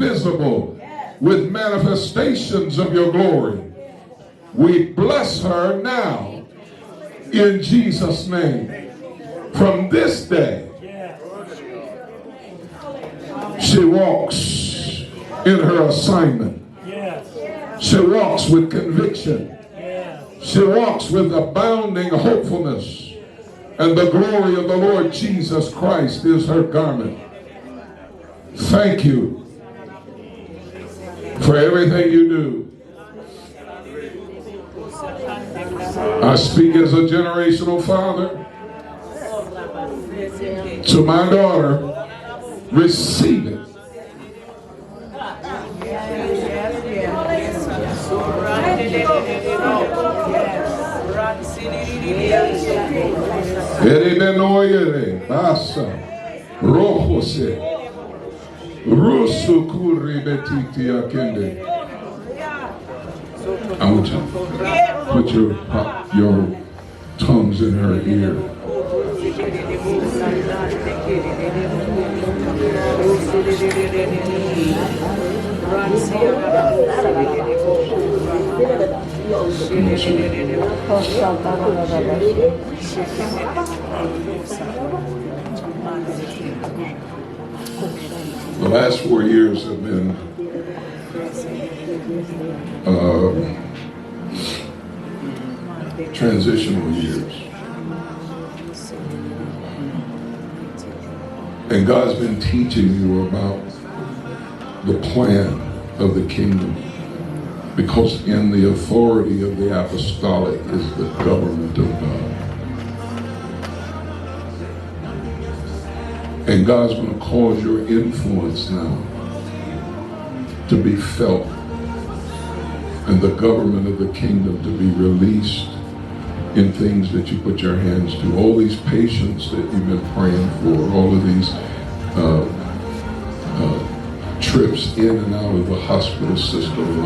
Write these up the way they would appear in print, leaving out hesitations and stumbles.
visible with manifestations of your glory. We bless her now in Jesus' name. From this day, she walks in her assignment. She walks with conviction. She walks with abounding hopefulness. And the glory of the Lord Jesus Christ is her garment. Thank you for everything you do. I speak as a generational father to my daughter. Receive it. Erebenoyere basa rojose rusukuri betiti akende. I want you to put your tongues in her ear. The last 4 years have been transitional years. And God's been teaching you about the plan of the kingdom. Because in the authority of the apostolic is the government of God. And God's going to cause your influence now to be felt and the government of the kingdom to be released in things that you put your hands to. All these patients that you've been praying for, all of these trips in and out of the hospital system,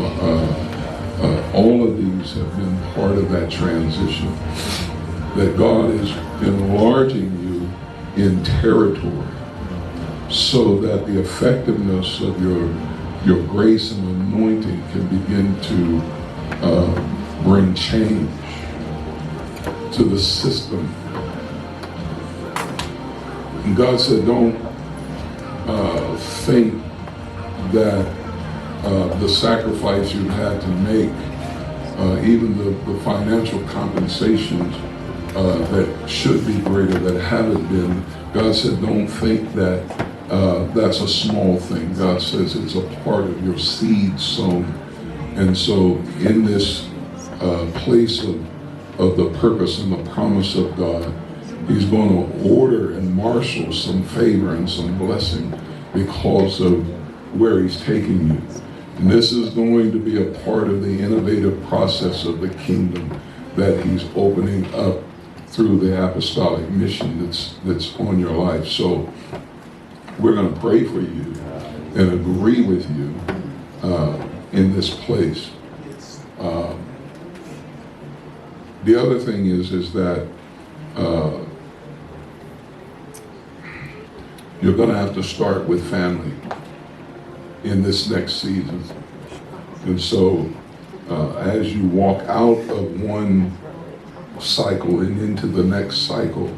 all of these have been part of that transition. That God is enlarging you in territory so that the effectiveness of your grace and anointing can begin to bring change to the system. And God said, don't think that the sacrifice you've had to make, even the financial compensations that should be greater, that haven't been, God said, don't think that that's a small thing. God says it's a part of your seed sown. And so in this place of the purpose and the promise of God, He's going to order and marshal some favor and some blessing because of where He's taking you. And this is going to be a part of the innovative process of the kingdom that He's opening up through the apostolic mission that's on your life. So we're going to pray for you and agree with you in this place. The other thing is that you're going to have to start with family in this next season. And so as you walk out of one cycle and into the next cycle,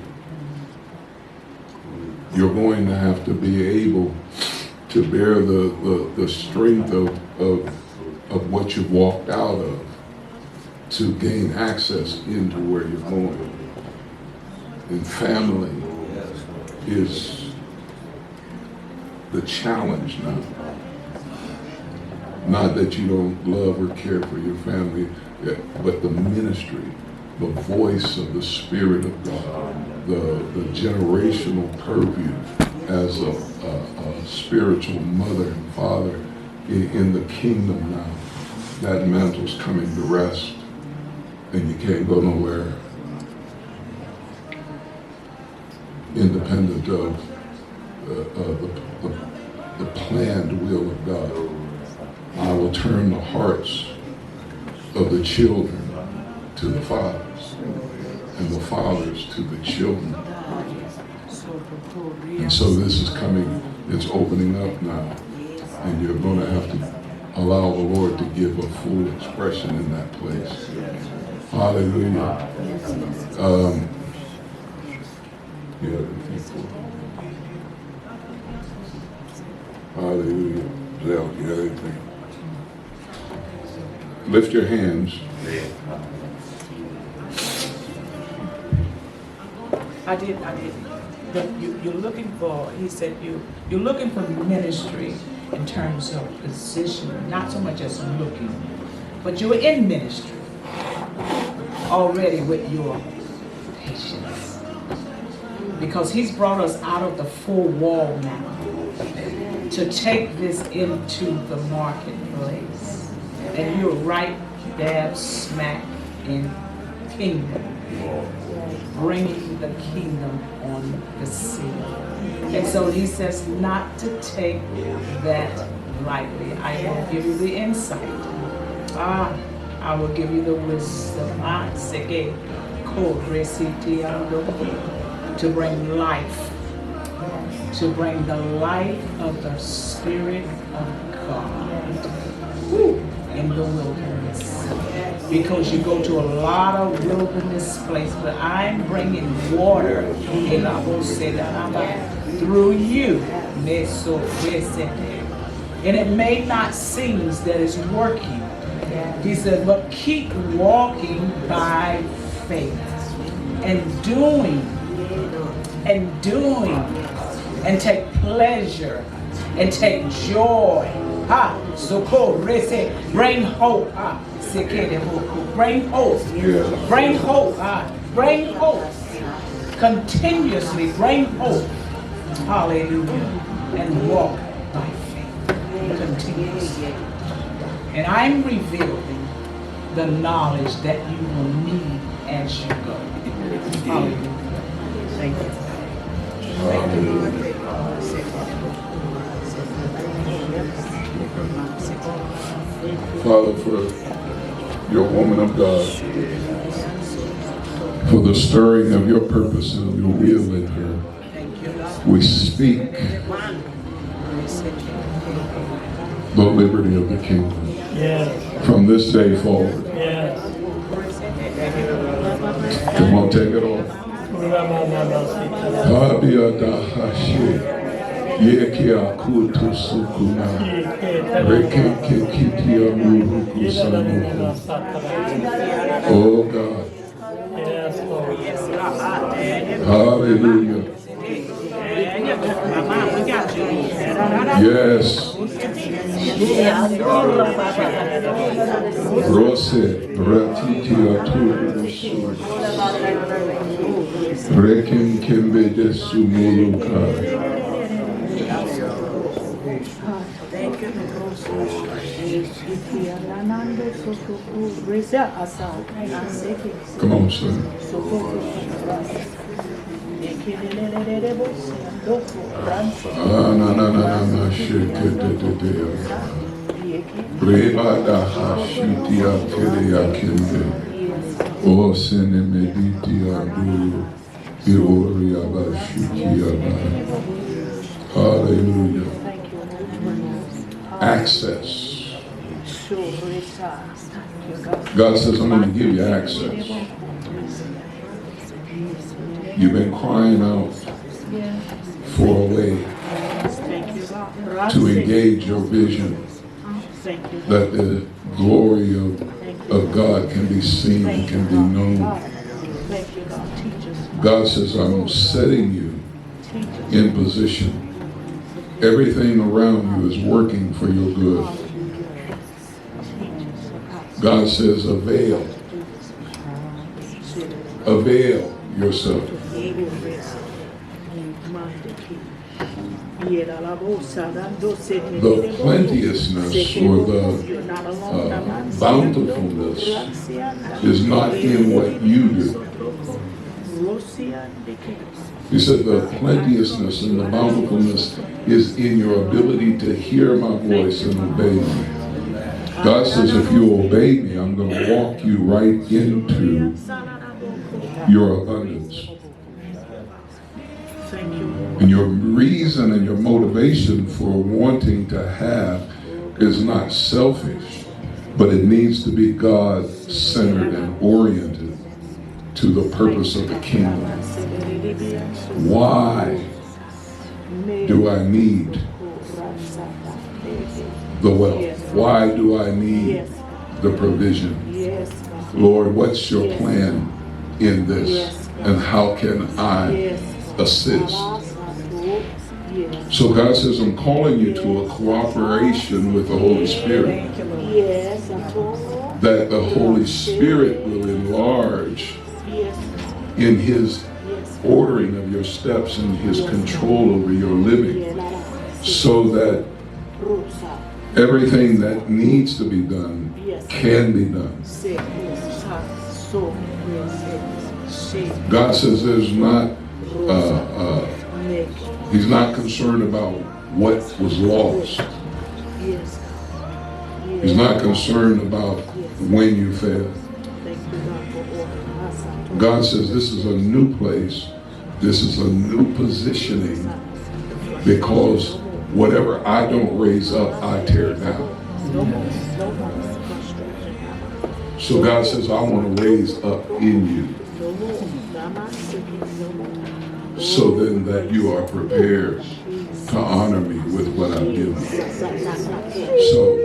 you're going to have to be able to bear the strength of what you've walked out of to gain access into where you're going. And family is the challenge now. Not that you don't love or care for your family, but the ministry, the voice of the Spirit of God, the generational purview as a spiritual mother and father in the kingdom now. That mantle's coming to rest, and you can't go nowhere independent of the planned will of God. I will turn the hearts of the children to the fathers, and the fathers to the children. And so this is coming, it's opening up now. And you're going to have to allow the Lord to give a full expression in that place. Hallelujah. Hallelujah. Lift your hands. I did. But you're looking for, he said, you're looking for ministry in terms of position, not so much as looking, but you're in ministry already with your patience. Because he's brought us out of the four wall now to take this into the marketplace. And you're right dab smack in kingdom, bringing the kingdom on the scene. And so he says not to take that lightly. I will give you the insight. I will give you the wisdom. To bring life, to bring the life of the Spirit of God in the wilderness. Because you go to a lot of wilderness places, but I'm bringing water through you. And it may not seem that it's working. He said, but keep walking by faith and doing and take pleasure and take joy. Bring hope. Bring hope. Bring hope. Bring hope. Continuously bring hope. Hallelujah. And walk by faith. Continuously. And I'm revealing the knowledge that you will need as you go. Hallelujah. Thank you. Father, for your woman of God, for the stirring of your purpose and your will in her, we speak the liberty of the kingdom from this day forward. Come on, take it off. Oh God. Hallelujah. Yes. Rose, Ratiti Atu, Rekin Kimbe de Sumuluka. Come on, son. Brevada Hashitia Kelia Kimbe. O Sene Meditia Dulu. Ioria Bashikia. Hallelujah. Access. God says, I'm going to give you access. You've been crying out for a way to engage your vision, that the glory of God can be seen and can be known. God says, I'm setting you in position. Everything around you is working for your good. God says, avail yourself. The plenteousness or the bountifulness is not in what you do. He said the plenteousness and the bountifulness is in your ability to hear my voice and obey me. God says if you obey me, I'm going to walk you right into your abundance. And And your reason and your motivation for wanting to have is not selfish, but it needs to be God-centered and oriented to the purpose of the kingdom. Why do I need the wealth? Why do I need the provision? Lord, what's your plan in this? And how can I assist? So God says, I'm calling you to a cooperation with the Holy Spirit. That the Holy Spirit will enlarge in His ordering of your steps and His control over your living, so that everything that needs to be done can be done. God says there's not, He's not concerned about what was lost. He's not concerned about when you failed. God says this is a new place. This is a new positioning, because whatever I don't raise up, I tear down. So God says, I want to raise up in you, so then that you are prepared to honor me with what I've given you. So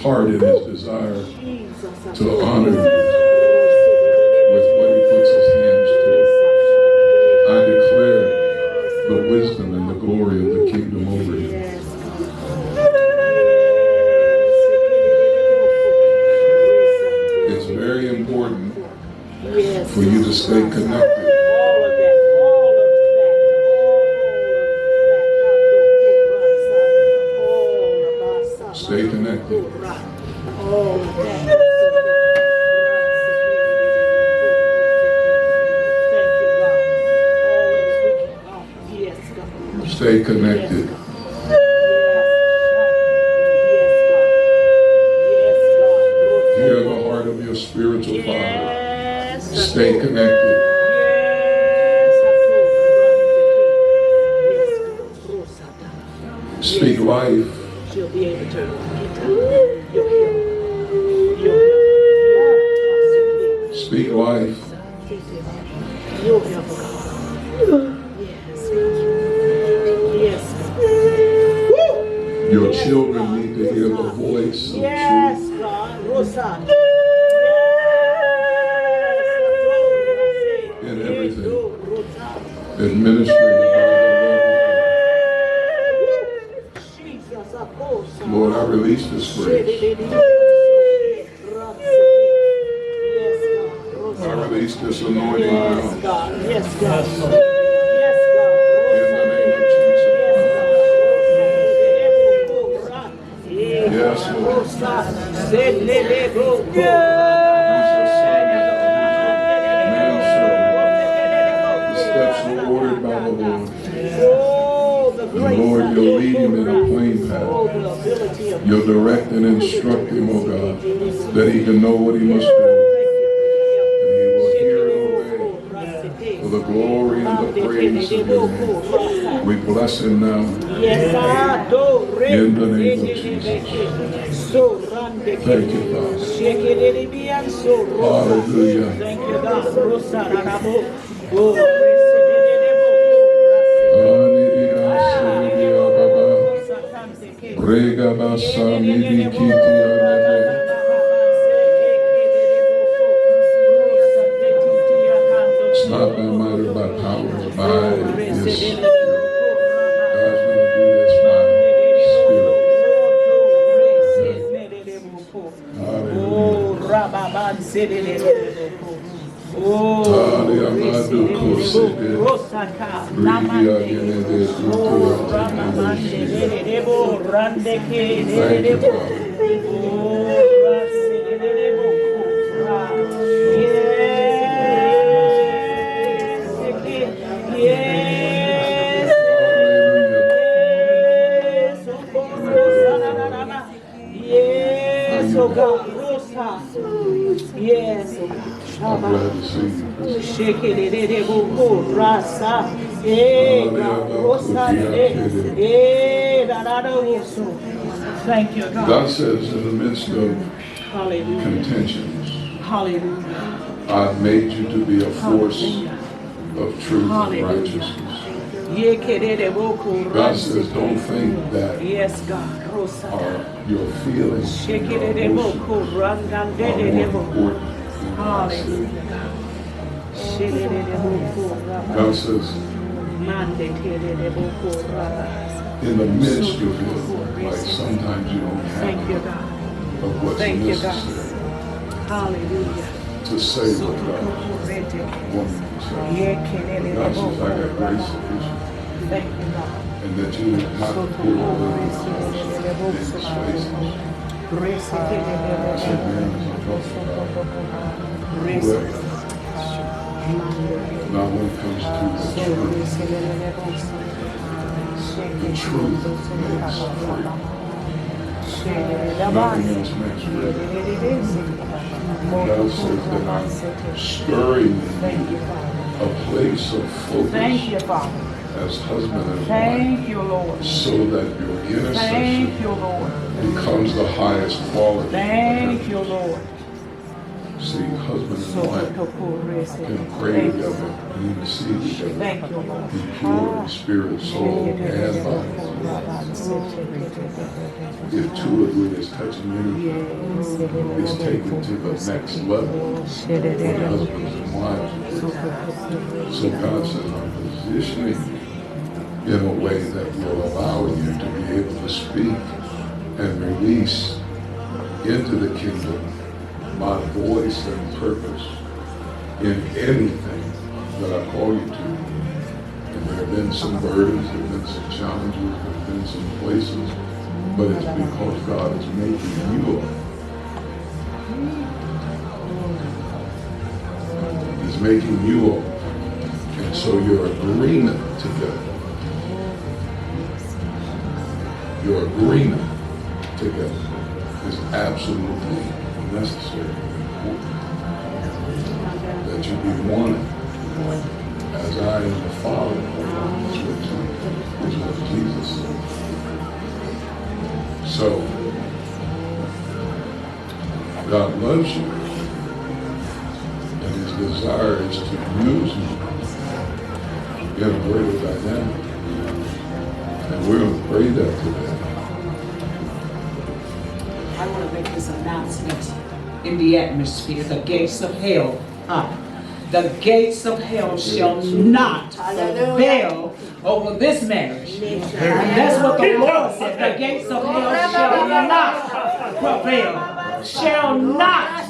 heart and his desire to honor you with what he puts his hands to. I declare the wisdom and the glory of the kingdom over you. It's very important for you to stay connected. Stay connected. Stay connected. Hear the heart of your spiritual father. Stay connected. Speak life. You'll be able to speak life. Your children need to hear the voice of truth in everything. Administrated by the Lord, I release this grace. I release this anointing now. Yes, God. In the name of Jesus. Yes, Lord. The steps are ordered by the Lord. And Lord, you'll lead him in a plain path. You'll direct and instruct him, oh God, that he can know what he must do. And he will hear and obey for the glory and the praise of your name. We bless him now. In the name of Jesus. Thank you, Father. Hallelujah. Thank you, God. Rega basa midi kiti It's not by might or by power, by His Spirit. God's going to do this by Spirit. Hallelujah. Oh, Hallelujah. Rosaka, Namande. oh, Ramamande, Debo, Randeke, Thank you, Debo, Father. oh, Rase, Debo, yes, yes, yes, oh God, yes, oh God, Rosa, yes, oh God, I'm Shaba. glad to see you. Shake it, rasa, rosa, thank you, God. God says in the midst of Hallelujah. contentions, Hallelujah. I've made you to be a force Hallelujah. of truth and Hallelujah. righteousness. Yekerebo, God says, don't think that yes, God. Rosa. your feelings Shake and your it, emotions are more important than what God says. hallelujah. God says, in the midst of it, like sometimes you don't Thank you, have God. of what's Thank you, God. necessary Hallelujah. to say what God wants you to say. God says, I got grace sufficient. Thank you, God. And that you not pull away in spaces. I said, man, as I'm talking about whoever. Now when it comes to the truth makes free. Nothing else makes free. God says that I'm stirring in you a place of focus. Thank you, Father. As husband and wife, Thank you, Lord. so that your Thank intercession you, Lord. becomes the highest quality. Thank you, Lord. See, husband and wife can pray together and intercede together. Thank you, Lord. Be pure in spirit, soul, and body. If two or three is touching anything, it's taken to the next level for husbands and wives. So God says, I'm positioning you in a way that will allow you to be able to speak and release into the kingdom my voice and purpose in anything that I call you to. And there have been some burdens, there have been some challenges, there have been some places, but it's because God is making you up. He's making you up. And so your agreement together, your agreement together is absolutely necessary and important. That you be one as I am the Father are one, is what Jesus said. So God loves you, and his desire is to use you in a greater dynamic. And we're going to pray that today. I want to make this announcement in the atmosphere. The gates of hell, the gates of hell shall not prevail over this marriage. And that's what the Lord said. The gates of hell shall not prevail. Shall not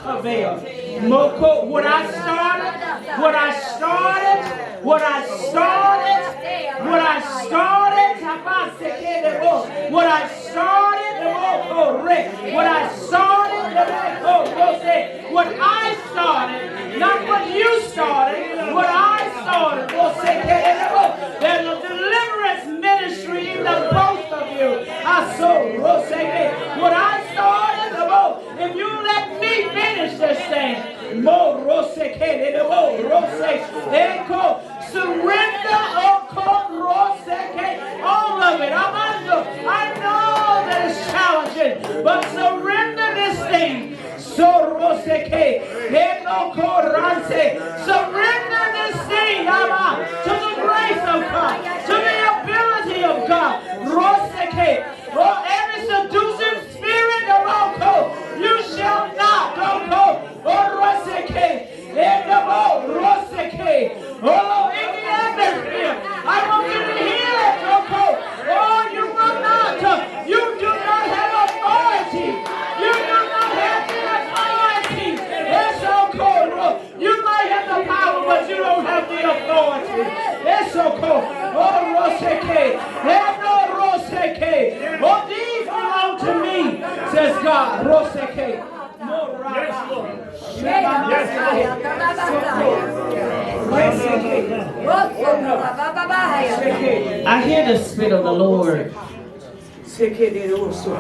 prevail. Moko, what I started, what I started, what I started, what I started, what I started, what I started, what I started, not what you started, what I started. There's a deliverance ministry in the both of you. I saw what I started, if you let me finish this thing, surrender, all of it. I know that it's challenging, but surrender this thing. Surrender this thing to the grace of God, to the ability of God. Every seducing spirit of you shall not in the atmosphere. I want you to hear it, you will not. You do not have authority. You hear the Spirit of the Lord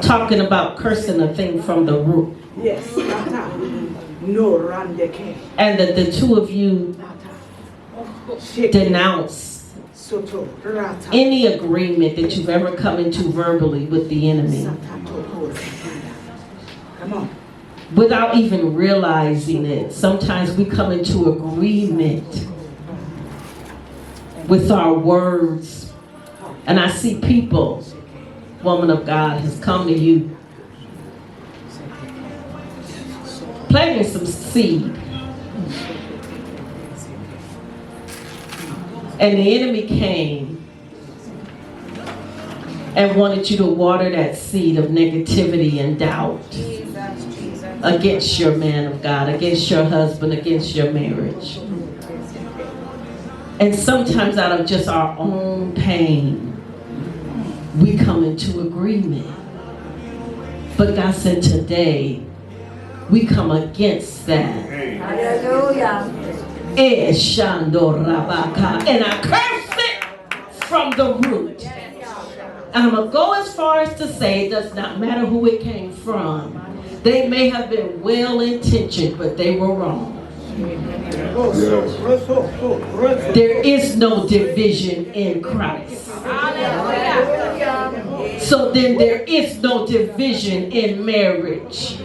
talking about cursing a thing from the root. Yes. No randeke. And that the two of you denounce Soto rata. any agreement that you've ever come into verbally with the enemy Come on. without even realizing it. Sometimes we come into agreement with our words. And I see people, woman of God, has come to you planting some seed. And the enemy came and wanted you to water that seed of negativity and doubt against your man of God, against your husband, against your marriage. And sometimes out of just our own pain, we come into agreement. But God said today, we come against that. Hallelujah. And I curse it from the root. And I'm going to go as far as to say it does not matter who it came from. They may have been well-intentioned, but they were wrong. There is no division in Christ. So then there is no division in marriage.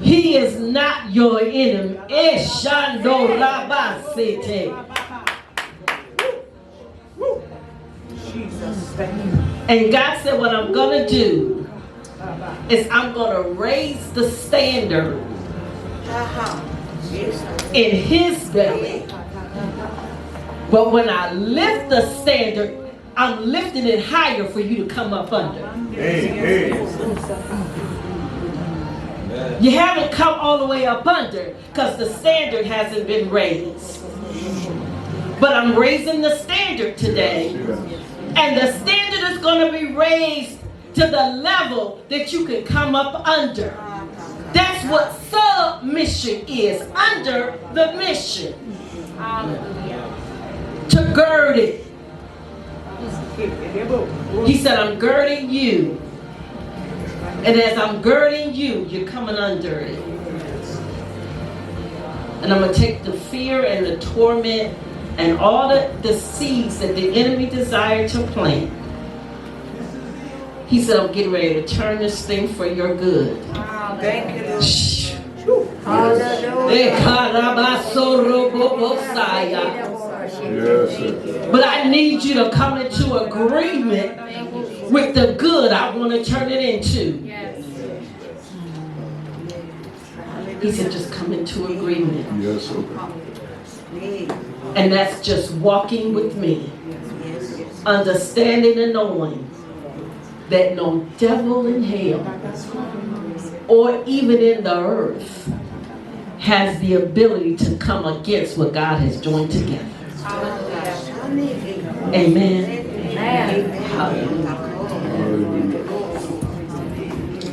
He is not your enemy. And God said, what I'm going to do is I'm going to raise the standard in his belly. But when I lift the standard, I'm lifting it higher for you to come up under. You haven't come all the way up under because the standard hasn't been raised. But I'm raising the standard today. And the standard is going to be raised to the level that you can come up under. That's what submission is, under the mission. To gird it. He said, I'm girding you. And as I'm girding you, you're coming under it. And I'm going to take the fear and the torment and all the seeds that the enemy desired to plant. He said, I'm getting ready to turn this thing for your good. Thank you, Lord. Shh. But I need you to come into agreement with the good I want to turn it into. He said, just come into agreement. Yes, okay. And that's just walking with me. Understanding and knowing that no devil in hell or even in the earth has the ability to come against what God has joined together. Amen. Hallelujah.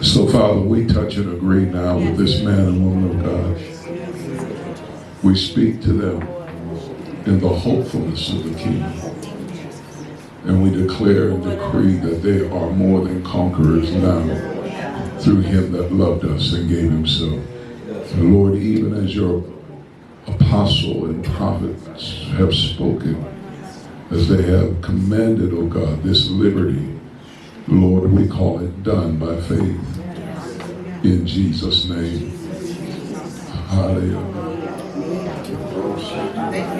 So, Father, we touch and agree now with this man and woman of God. We speak to them in the hopefulness of the King. And we declare and decree that they are more than conquerors now through him that loved us and gave himself. And Lord, even as your apostle and prophets have spoken, as they have commanded, oh God, this liberty, Lord, we call it done by faith. In Jesus' name. Hallelujah.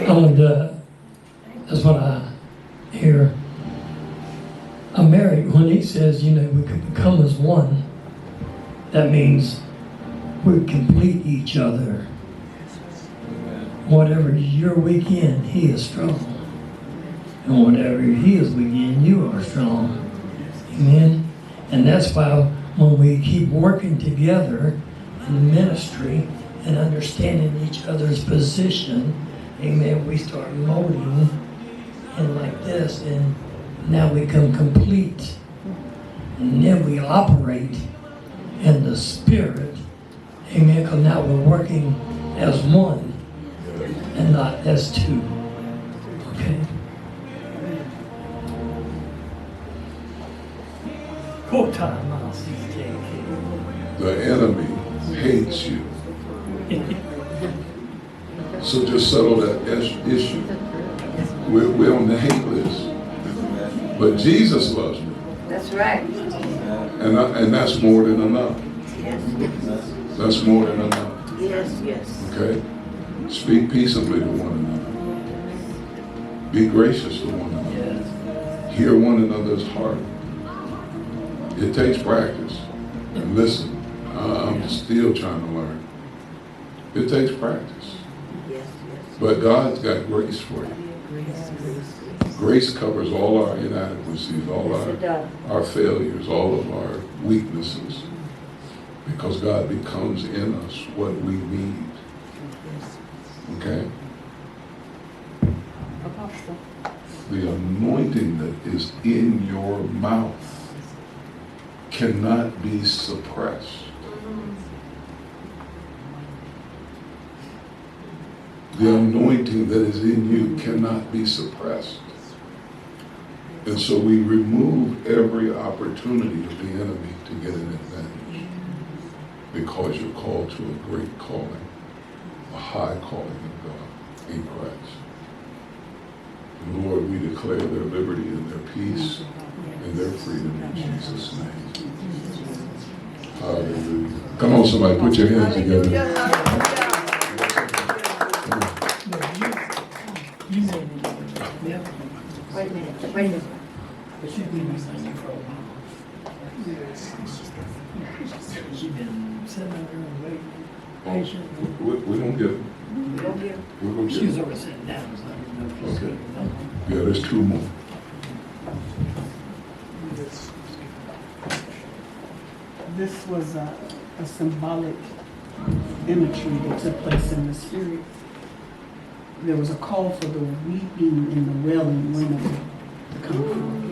And that's what I hear. I'm married. When he says, we can become as one, that means we complete each other. Whatever you're weak in, he is strong. And whatever he is weak in, you are strong. Amen? And that's why when we keep working together in ministry and understanding each other's position, amen, we start molding and like this, and now we come complete. And then we operate in the Spirit, amen, because now we're working as one and not as two. Okay? The enemy hates you. So just settle that issue. We're on the hate list. But Jesus loves me. That's right. And that's more than enough. Yes. That's more than enough. Yes, yes. Okay? Speak peaceably to one another. Be gracious to one another. Hear one another's heart. It takes practice. And listen, I'm still trying to learn. It takes practice. Yes, yes. But God's got grace for you. Grace covers all our inadequacies, all our failures, all of our weaknesses. Because God becomes in us what we need. Okay? The anointing that is in your mouth cannot be suppressed. The anointing that is in you cannot be suppressed. And so we remove every opportunity of the enemy to get an advantage. Because you're called to a great calling, a high calling of God in Christ. And Lord, we declare their liberty and their peace and their freedom in Jesus' name. Hallelujah. Come on, somebody, put your hands together. Wait a minute. But you've been listening for a while. You've been sitting out there and waiting. Patient. We don't get, we're going to She was get. over sitting down, so I didn't know if she was Okay. sitting. Yeah, there's two more. This was a symbolic imagery that took place in the spirit. There was a call for the weeping and the wailing women to come forth.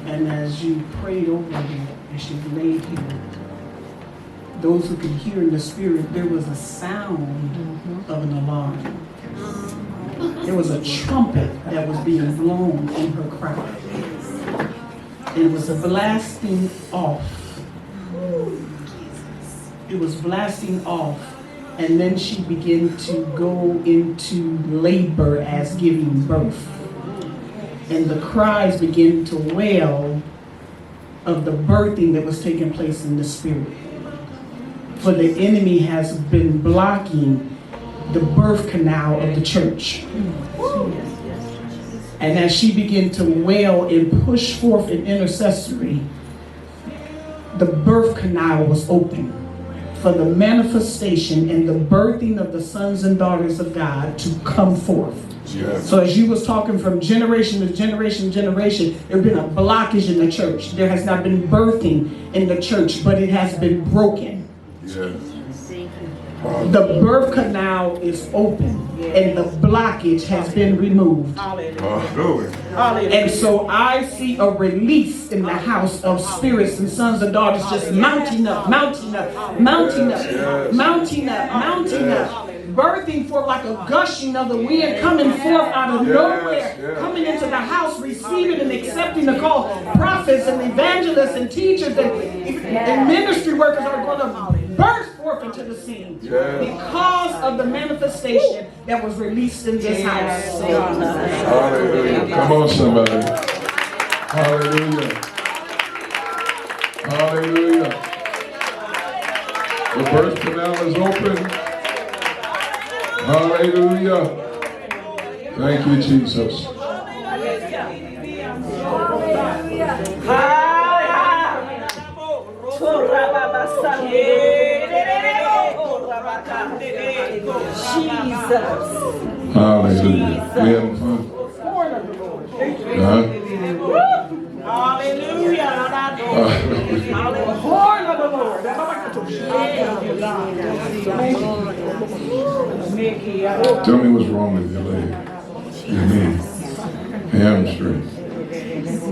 And as you prayed over her, as you laid here, those who could hear in the spirit, there was a sound of an alarm. There was a trumpet that was being blown in her crowd. It was blasting off. It was blasting off, and then she began to go into labor as giving birth. And the cries began to wail of the birthing that was taking place in the spirit. For the enemy has been blocking the birth canal of the church. And as she began to wail and push forth in intercessory, the birth canal was open for the manifestation and the birthing of the sons and daughters of God to come forth. Yes. So as you was talking from generation to generation, there has been a blockage in the church. There has not been birthing in the church, but it has been broken. Yes. The birth canal is open and the blockage has been removed. Hallelujah. And so I see a release in the house of spirits and sons and daughters just mounting up, mounting up, mounting up, mounting up, mounting up. Birthing forth like a gushing of the wind, coming forth out of nowhere, coming into the house, receiving and accepting the call. Prophets and evangelists and teachers and ministry workers are going to burst forth into the scene because of the manifestation that was released in this house. Hallelujah. Come on, somebody. Hallelujah. Hallelujah. The birth canal is open. Hallelujah. Thank you, Jesus. Hallelujah. We having fun? Tell me what's wrong with your leg. Your knee.